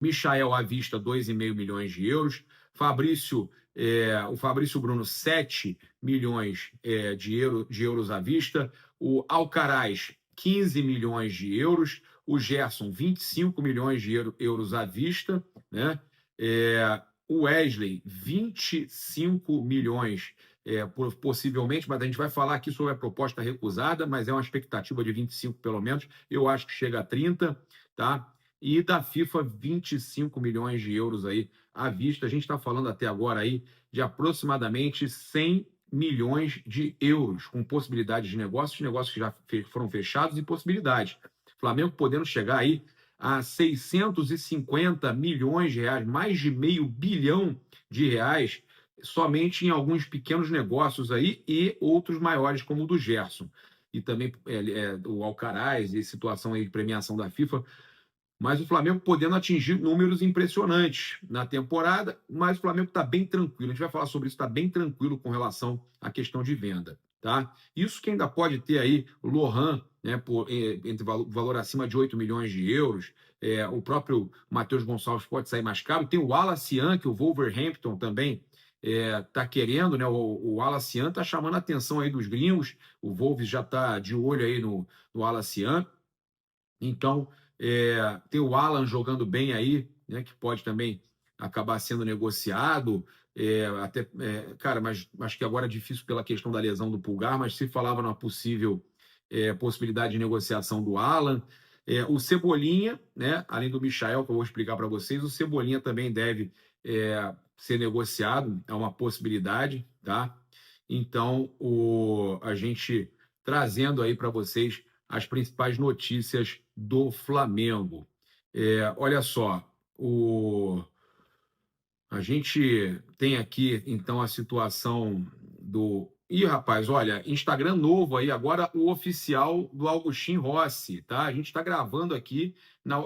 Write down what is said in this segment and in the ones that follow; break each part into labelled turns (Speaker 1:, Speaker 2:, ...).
Speaker 1: Michael à vista, 2,5 milhões de euros. O Fabrício Bruno, 7 milhões de euros à vista. O Alcaraz, 15 milhões de euros. O Gerson, 25 milhões de euros à vista, né? O Wesley, 25 milhões, possivelmente, mas a gente vai falar aqui sobre a proposta recusada, mas é uma expectativa de 25 pelo menos. Eu acho que chega a 30, tá? E da FIFA, 25 milhões de euros aí à vista. A gente está falando até agora aí de aproximadamente 100 milhões de euros, com possibilidades de negócios que já foram fechados e possibilidades. Flamengo podendo chegar aí a 650 milhões de reais, mais de meio bilhão de reais, somente em alguns pequenos negócios aí e outros maiores, como o do Gerson. E também o Alcaraz e situação aí de premiação da FIFA. Mas o Flamengo podendo atingir números impressionantes na temporada, mas o Flamengo está bem tranquilo. A gente vai falar sobre isso, está bem tranquilo com relação à questão de venda. Tá? Isso que ainda pode ter aí o Lohan, né, entre valor acima de 8 milhões de euros. O próprio Matheus Gonçalves pode sair mais caro. Tem o Wallace que o Wolverhampton também está querendo, né? O Wallace está chamando a atenção aí dos gringos. O Wolves já está de olho aí no Wallace. Então, tem o Alan jogando bem aí, né, que pode também acabar sendo negociado. Cara, mas acho que agora é difícil pela questão da lesão do Pulgar, mas se falava numa possível possibilidade de negociação do Alan. O Cebolinha, né, além do Michael, que eu vou explicar para vocês, o Cebolinha também deve ser negociado, é uma possibilidade, tá? Então, a gente trazendo aí para vocês as principais notícias do Flamengo. Olha só, a gente tem aqui, então, a situação do... Ih, rapaz, olha, Instagram novo aí, agora o oficial do Agustin Rossi, tá? A gente está gravando aqui.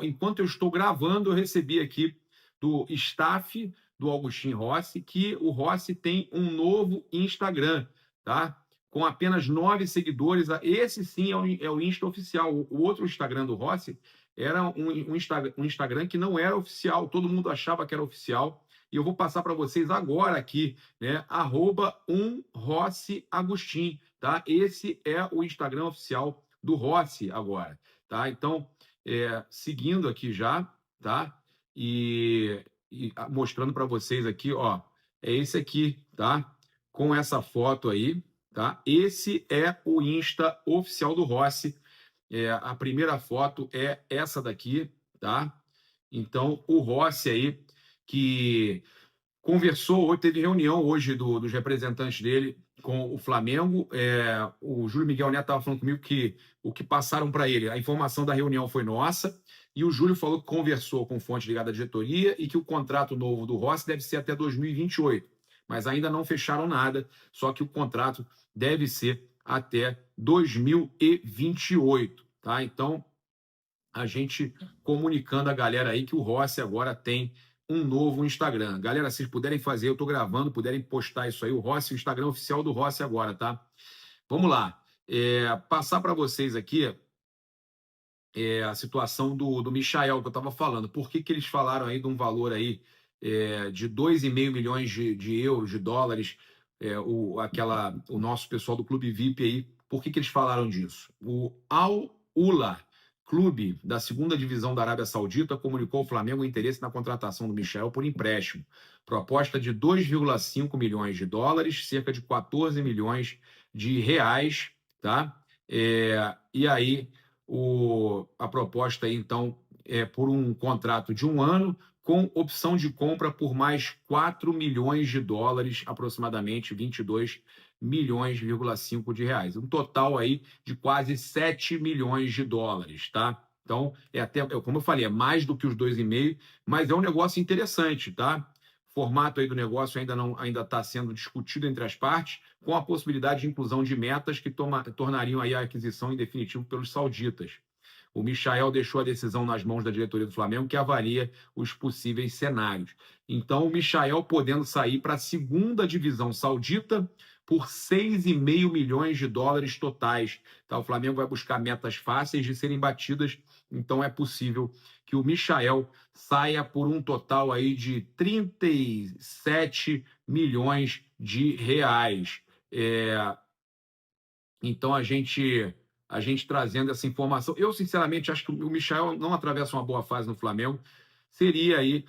Speaker 1: Enquanto eu estou gravando, eu recebi aqui do staff do Agustin Rossi que o Rossi tem um novo Instagram, tá? Com apenas 9 seguidores. Esse sim é o Insta oficial. O outro Instagram do Rossi era um Instagram que não era oficial. Todo mundo achava que era oficial. E eu vou passar para vocês agora aqui, né? @Rossi tá? Esse é o Instagram oficial do Rossi agora, tá? Então, seguindo aqui já, tá? E mostrando para vocês aqui, ó, é esse aqui, tá? Com essa foto aí, tá? Esse é o Insta oficial do Rossi. A primeira foto é essa daqui, tá? Então, o Rossi aí, que conversou, teve reunião hoje dos representantes dele com o Flamengo. O Júlio Miguel Neto estava falando comigo que o que passaram para ele, a informação da reunião foi nossa, e o Júlio falou que conversou com fonte ligada à diretoria e que o contrato novo do Rossi deve ser até 2028, mas ainda não fecharam nada, só que o contrato deve ser até 2028, tá? Então, a gente comunicando a galera aí que o Rossi agora tem um novo Instagram. Galera, se vocês puderem fazer, eu estou gravando, puderem postar isso aí, o Rossi, o Instagram oficial do Rossi agora, tá? Vamos lá. Passar para vocês aqui a situação do Michael, que eu estava falando. Por que eles falaram aí de um valor aí de 2,5 milhões de euros, de dólares, o nosso pessoal do Clube VIP aí, por que eles falaram disso? O Al-Ula, clube da segunda divisão da Arábia Saudita, comunicou ao Flamengo o interesse na contratação do Michael por empréstimo. Proposta de 2,5 milhões de dólares, cerca de 14 milhões de reais, tá? E aí, a proposta aí, então, é por um contrato de um ano, com opção de compra por mais 4 milhões de dólares, aproximadamente 22 milhões,5 de reais. Um total aí de quase 7 milhões de dólares, tá? Então, como eu falei, é mais do que os 2,5, mas é um negócio interessante, tá? O formato aí do negócio ainda está sendo discutido entre as partes, com a possibilidade de inclusão de metas que tornariam aí a aquisição em definitivo pelos sauditas. O Michael deixou a decisão nas mãos da diretoria do Flamengo, que avalia os possíveis cenários. Então, o Michael podendo sair para a segunda divisão saudita por 6,5 milhões de dólares totais. Tá? O Flamengo vai buscar metas fáceis de serem batidas então é possível que o Michael saia por um total aí de 37 milhões de reais. Então a gente trazendo essa informação, eu sinceramente acho que o Michael não atravessa uma boa fase no Flamengo, seria aí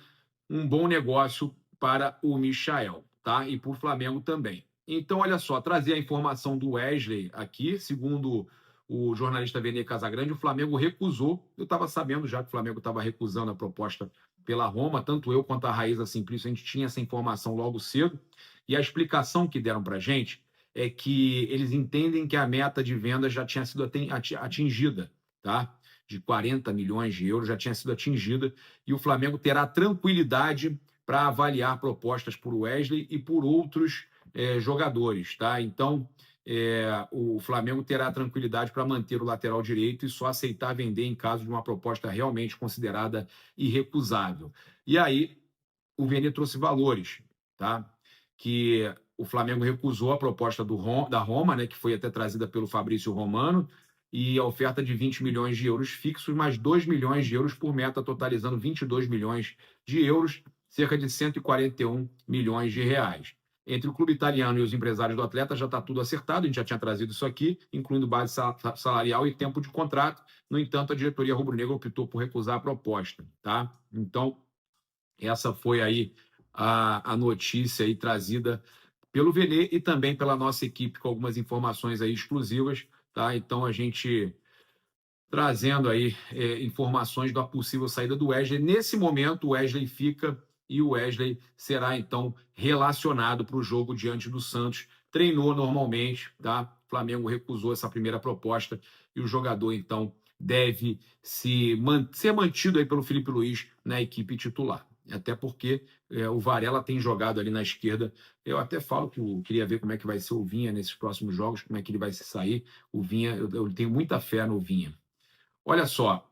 Speaker 1: um bom negócio para o Michael, tá? E para o Flamengo também. Então, olha só, trazer a informação do Wesley aqui, segundo o jornalista Vene Casagrande, o Flamengo recusou. Eu estava sabendo já que o Flamengo estava recusando a proposta pela Roma, tanto eu quanto a Raíza Simplício, a gente tinha essa informação logo cedo. E a explicação que deram para a gente é que eles entendem que a meta de venda já tinha sido atingida, tá? De 40 milhões de euros já tinha sido atingida e o Flamengo terá tranquilidade para avaliar propostas por Wesley e por outros jogadores, tá? Então, o Flamengo terá tranquilidade para manter o lateral direito e só aceitar vender em caso de uma proposta realmente considerada irrecusável. E aí, o Vene trouxe valores, tá? Que o Flamengo recusou a proposta da Roma, né, que foi até trazida pelo Fabrício Romano, e a oferta de 20 milhões de euros fixos, mais 2 milhões de euros por meta, totalizando 22 milhões de euros, cerca de 141 milhões de reais. Entre o clube italiano e os empresários do atleta já está tudo acertado, a gente já tinha trazido isso aqui, incluindo base salarial e tempo de contrato. No entanto, a diretoria rubro-negra optou por recusar a proposta, tá? Então, essa foi aí a notícia aí trazida pelo Vene e também pela nossa equipe com algumas informações aí exclusivas, tá? Então a gente trazendo aí informações da possível saída do Wesley. Nesse momento o Wesley fica e o Wesley será então relacionado para o jogo diante do Santos. Treinou normalmente, tá? O Flamengo recusou essa primeira proposta e o jogador então deve ser mantido aí pelo Felipe Luiz na equipe titular. Até porque o Varela tem jogado ali na esquerda. Eu até falo que eu queria ver como é que vai ser o Vinha nesses próximos jogos, como é que ele vai se sair. O Vinha, eu tenho muita fé no Vinha. Olha só,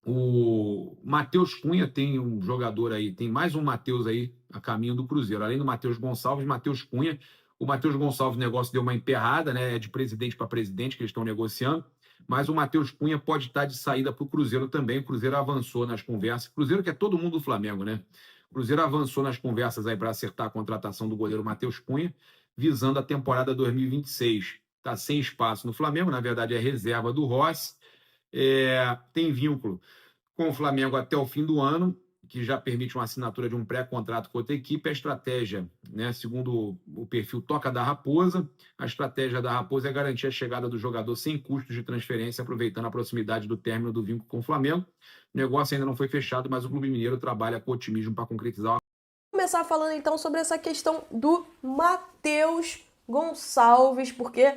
Speaker 1: o Matheus Cunha tem um jogador aí, tem mais um Matheus aí a caminho do Cruzeiro. Além do Matheus Gonçalves, Matheus Cunha. O Matheus Gonçalves, o negócio deu uma emperrada, né? É de presidente para presidente que eles estão negociando. Mas o Matheus Cunha pode estar de saída para o Cruzeiro também. O Cruzeiro avançou nas conversas. O Cruzeiro que é todo mundo do Flamengo, né? O Cruzeiro avançou nas conversas aí para acertar a contratação do goleiro Matheus Cunha, visando a temporada 2026. Está sem espaço no Flamengo, na verdade é reserva do Rossi. Tem vínculo com o Flamengo até o fim do ano, que já permite uma assinatura de um pré-contrato com outra equipe. A estratégia, né, segundo o perfil Toca da Raposa, a estratégia da Raposa é garantir a chegada do jogador sem custos de transferência, aproveitando a proximidade do término do vínculo com o Flamengo. O negócio ainda não foi fechado, mas o Clube Mineiro trabalha com otimismo para concretizar.
Speaker 2: Começar falando então sobre essa questão do Matheus Gonçalves, porque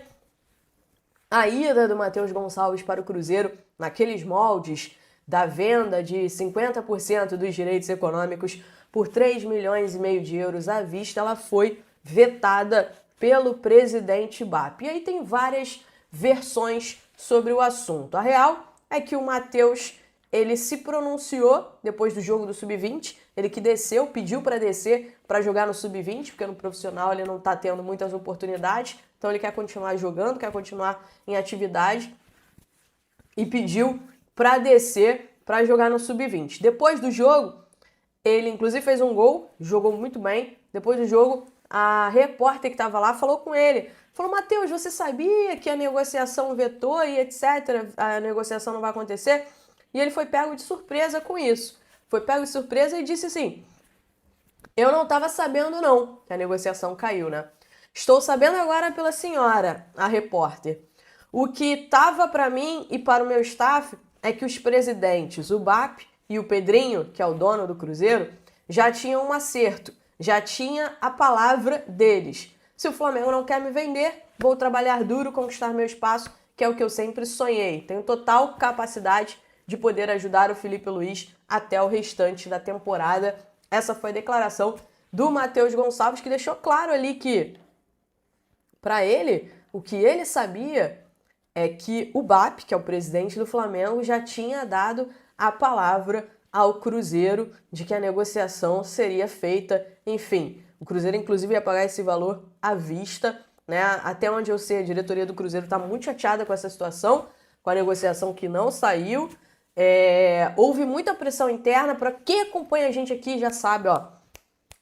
Speaker 2: a ida do Matheus Gonçalves para o Cruzeiro, naqueles moldes da venda de 50% dos direitos econômicos por 3,5 milhões de euros à vista, ela foi vetada pelo presidente BAP. E aí tem várias versões sobre o assunto. A real é que o Matheus, ele se pronunciou depois do jogo do Sub-20, ele que desceu, pediu para descer para jogar no Sub-20, porque no profissional ele não está tendo muitas oportunidades, então ele quer continuar jogando, quer continuar em atividade e pediu para descer para jogar no Sub-20. Depois do jogo, ele inclusive fez um gol, jogou muito bem. Depois do jogo, a repórter que estava lá falou com ele, falou: Matheus, você sabia que a negociação vetou e etc, a negociação não vai acontecer? E ele foi pego de surpresa com isso. Foi pego de surpresa e disse assim: eu não estava sabendo não que a negociação caiu, né? Estou sabendo agora pela senhora, a repórter. O que estava para mim e para o meu staff é que os presidentes, o BAP e o Pedrinho, que é o dono do Cruzeiro, já tinham um acerto, já tinha a palavra deles. Se o Flamengo não quer me vender, vou trabalhar duro, conquistar meu espaço, que é o que eu sempre sonhei. Tenho total capacidade de poder ajudar o Felipe Luiz até o restante da temporada. Essa foi a declaração do Matheus Gonçalves, que deixou claro ali que, para ele, o que ele sabia é que o BAP, que é o presidente do Flamengo, já tinha dado a palavra ao Cruzeiro de que a negociação seria feita. Enfim, o Cruzeiro inclusive ia pagar esse valor à vista, né? Até onde eu sei, a diretoria do Cruzeiro está muito chateada com essa situação, com a negociação que não saiu. Houve muita pressão interna. Para quem acompanha a gente aqui já sabe, ó,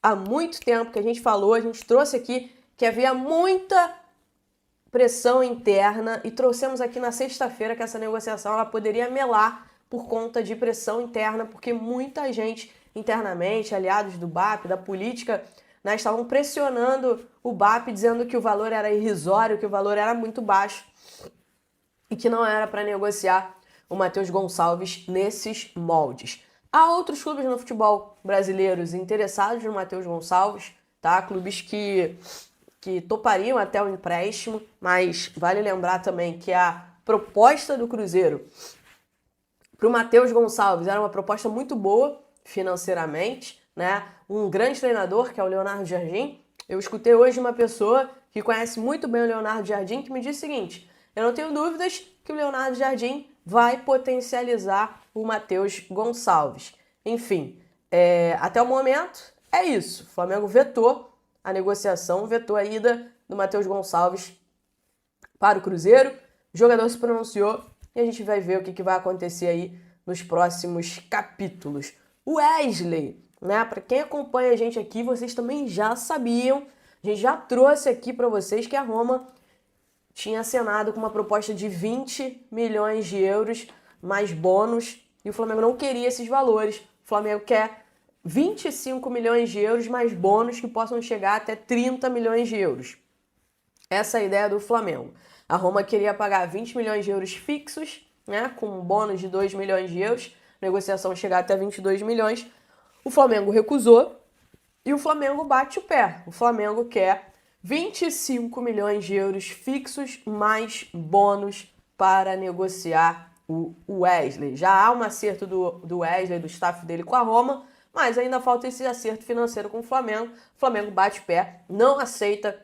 Speaker 2: há muito tempo que a gente falou, a gente trouxe aqui que havia muita pressão interna e trouxemos aqui na sexta-feira que essa negociação ela poderia melar por conta de pressão interna, porque muita gente internamente, aliados do BAP, da política, né, estavam pressionando o BAP, dizendo que o valor era irrisório, que o valor era muito baixo e que não era para negociar o Matheus Gonçalves nesses moldes. Há outros clubes no futebol brasileiros interessados no Matheus Gonçalves, tá? Clubes que topariam até o empréstimo, mas vale lembrar também que a proposta do Cruzeiro para o Matheus Gonçalves era uma proposta muito boa financeiramente, né? Um grande treinador, que é o Leonardo Jardim. Eu escutei hoje uma pessoa que conhece muito bem o Leonardo Jardim que me disse o seguinte: eu não tenho dúvidas que o Leonardo Jardim vai potencializar o Matheus Gonçalves. Enfim, até o momento é isso. O Flamengo vetou a negociação, vetou a ida do Matheus Gonçalves para o Cruzeiro. O jogador se pronunciou e a gente vai ver o que vai acontecer aí nos próximos capítulos. O Wesley, né? Para quem acompanha a gente aqui, vocês também já sabiam, a gente já trouxe aqui para vocês que a Roma tinha acenado com uma proposta de 20 milhões de euros mais bônus e o Flamengo não queria esses valores. O Flamengo quer 25 milhões de euros mais bônus que possam chegar até 30 milhões de euros. Essa é a ideia do Flamengo. A Roma queria pagar 20 milhões de euros fixos, né, com um bônus de 2 milhões de euros, negociação chegar até 22 milhões. O Flamengo recusou e o Flamengo bate o pé. O Flamengo quer 25 milhões de euros fixos mais bônus para negociar o Wesley. Já há um acerto do Wesley, do staff dele com a Roma, mas ainda falta esse acerto financeiro com o Flamengo. O Flamengo bate o pé, não aceita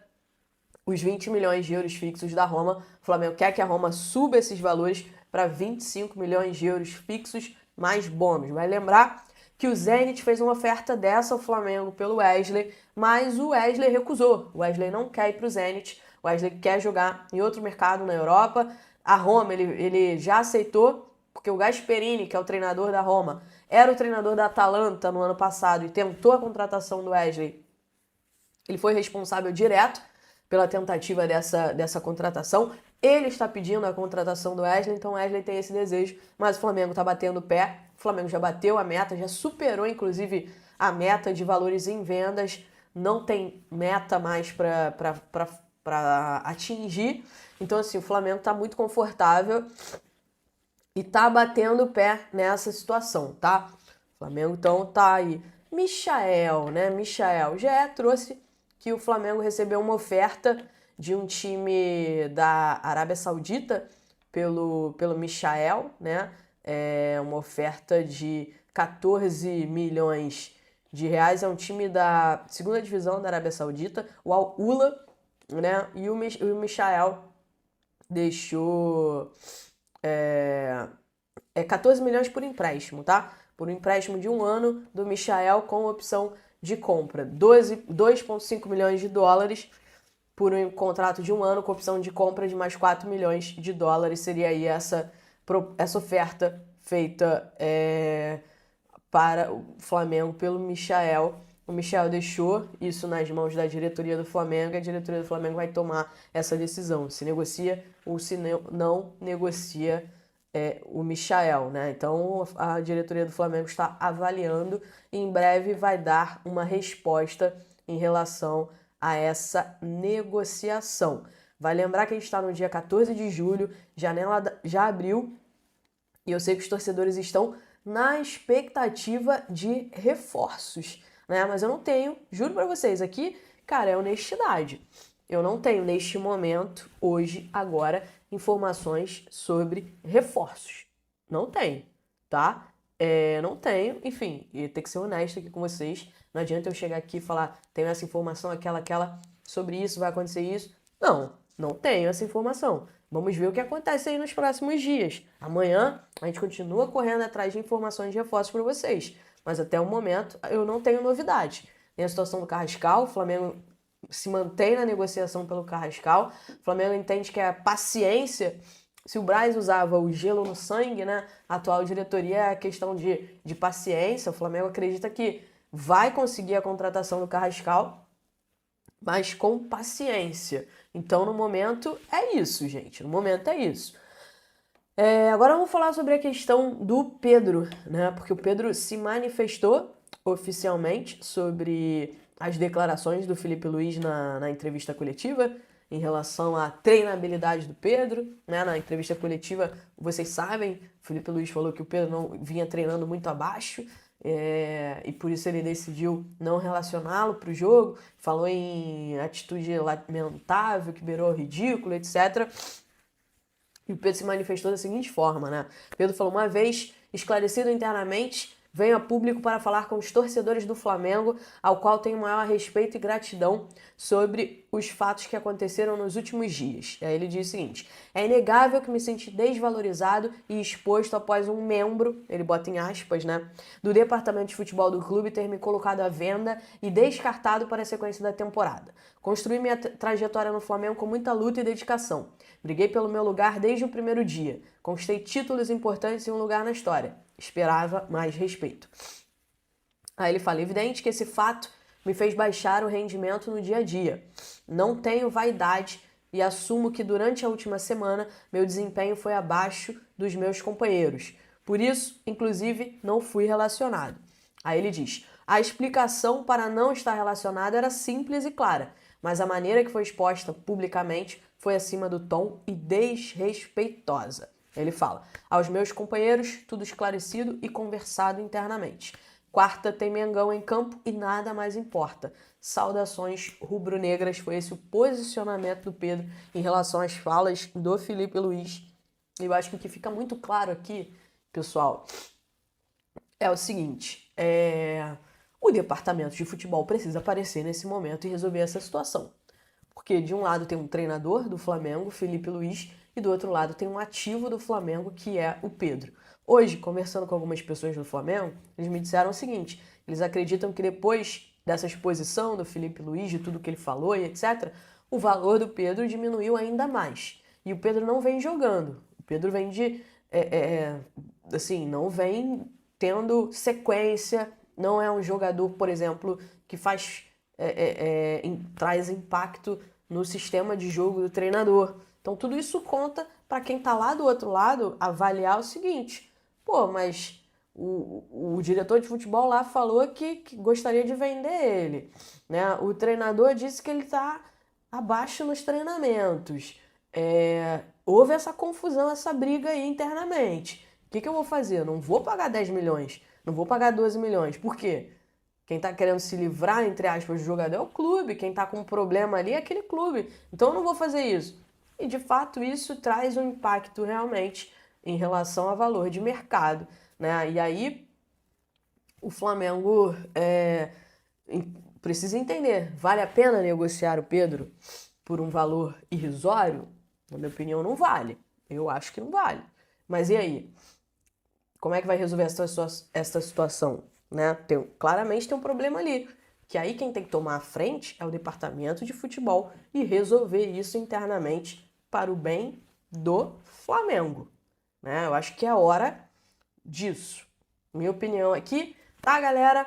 Speaker 2: os 20 milhões de euros fixos da Roma. O Flamengo quer que a Roma suba esses valores para 25 milhões de euros fixos mais bônus. Vai lembrar que o Zenit fez uma oferta dessa ao Flamengo pelo Wesley, mas o Wesley recusou. O Wesley não quer ir para o Zenit, o Wesley quer jogar em outro mercado na Europa. A Roma, ele já aceitou, porque o Gasperini, que é o treinador da Roma, era o treinador da Atalanta no ano passado e tentou a contratação do Wesley. Ele foi responsável direto pela tentativa dessa contratação. Ele está pedindo a contratação do Wesley, então o Wesley tem esse desejo, mas o Flamengo está batendo o pé. O Flamengo já bateu a meta, já superou inclusive a meta de valores em vendas, não tem meta mais para atingir. Então assim, o Flamengo está muito confortável e tá batendo o pé nessa situação, tá? O Flamengo então tá aí. Michael, né? Michael já trouxe que o Flamengo recebeu uma oferta de um time da Arábia Saudita pelo Michael, né? Uma oferta de 14 milhões de reais. É um time da segunda divisão da Arábia Saudita, o Al Ula, né? E o Michael deixou 14 milhões por empréstimo, tá? Por um empréstimo de 1 ano do Michael com opção de compra. 2,5 milhões de dólares por um contrato de 1 ano com opção de compra de mais 4 milhões de dólares. Seria aí essa oferta feita para o Flamengo pelo Michael. O Michael deixou isso nas mãos da diretoria do Flamengo e a diretoria do Flamengo vai tomar essa decisão, se negocia ou se não negocia o Michael, né? Então a diretoria do Flamengo está avaliando e em breve vai dar uma resposta em relação a essa negociação. Vai lembrar que a gente está no dia 14 de julho, janela já abriu e eu sei que os torcedores estão na expectativa de reforços, né? Mas eu não tenho, juro para vocês, aqui, cara, é honestidade. Eu não tenho neste momento, hoje, agora, informações sobre reforços. Não tenho, tá? Não tenho, enfim, e ter que ser honesto aqui com vocês. Não adianta eu chegar aqui e falar, tenho essa informação, aquela, sobre isso, vai acontecer isso. Não tenho essa informação. Vamos ver o que acontece aí nos próximos dias. Amanhã a gente continua correndo atrás de informações de reforços para vocês. Mas até o momento eu não tenho novidade. Tem a situação do Carrascal, o Flamengo se mantém na negociação pelo Carrascal. O Flamengo entende que a paciência se o Braz usava o gelo no sangue, né? A atual diretoria é questão de paciência. O Flamengo acredita que vai conseguir a contratação do Carrascal, mas com paciência. Então, no momento, é isso, gente. No momento é isso. Agora vamos falar sobre a questão do Pedro, né? Porque o Pedro se manifestou oficialmente sobre as declarações do Felipe Luiz na entrevista coletiva em relação à treinabilidade do Pedro, né? Na entrevista coletiva, vocês sabem, o Felipe Luiz falou que o Pedro não vinha treinando muito abaixo, e por isso ele decidiu não relacioná-lo para o jogo, falou em atitude lamentável, que beirou ridículo, etc. E o Pedro se manifestou da seguinte forma, né? Pedro falou: uma vez esclarecido internamente, venho a público para falar com os torcedores do Flamengo, ao qual tenho maior respeito e gratidão sobre os fatos que aconteceram nos últimos dias. E aí ele diz o seguinte: é inegável que me senti desvalorizado e exposto após um membro, ele bota em aspas, né, do departamento de futebol do clube ter me colocado à venda e descartado para a sequência da temporada. Construí minha trajetória no Flamengo com muita luta e dedicação. Briguei pelo meu lugar desde o primeiro dia. Conquistei títulos importantes e um lugar na história. Esperava mais respeito. Aí ele fala: evidente que esse fato me fez baixar o rendimento no dia a dia. Não tenho vaidade e assumo que durante a última semana meu desempenho foi abaixo dos meus companheiros. Por isso, inclusive, não fui relacionado. Aí ele diz: a explicação para não estar relacionado era simples e clara, mas a maneira que foi exposta publicamente foi acima do tom e desrespeitosa. Ele fala: aos meus companheiros, tudo esclarecido e conversado internamente. Quarta tem Mengão em campo e nada mais importa. Saudações rubro-negras. Foi esse o posicionamento do Pedro em relação às falas do Felipe Luiz. Eu acho que o que fica muito claro aqui, pessoal, é o seguinte: o departamento de futebol precisa aparecer nesse momento e resolver essa situação. Porque de um lado tem um treinador do Flamengo, Felipe Luiz, e do outro lado tem um ativo do Flamengo, que é o Pedro. Hoje, conversando com algumas pessoas do Flamengo, eles me disseram o seguinte: eles acreditam que depois dessa exposição do Felipe Luiz, de tudo que ele falou e etc., o valor do Pedro diminuiu ainda mais. E o Pedro não vem jogando. O Pedro vem assim, não vem tendo sequência, não é um jogador, por exemplo, que traz impacto no sistema de jogo do treinador. Então tudo isso conta para quem tá lá do outro lado avaliar o seguinte: pô, mas o diretor de futebol lá falou que gostaria de vender ele, né? O treinador disse que ele tá abaixo nos treinamentos. Houve essa confusão, essa briga aí internamente. O que eu vou fazer? Eu não vou pagar 10 milhões, não vou pagar 12 milhões. Por quê? Quem tá querendo se livrar, entre aspas, do jogador é o clube. Quem tá com um problema ali é aquele clube. Então eu não vou fazer isso. E de fato isso traz um impacto realmente em relação ao valor de mercado, né? E aí o Flamengo precisa entender: vale a pena negociar o Pedro por um valor irrisório? Na minha opinião, não vale. Eu acho que não vale. Mas e aí? Como é que vai resolver essa situação? Né? Claramente tem um problema ali, que aí quem tem que tomar a frente é o departamento de futebol e resolver isso internamente para o bem do Flamengo, né? Eu acho que é hora disso. Minha opinião aqui, tá, galera?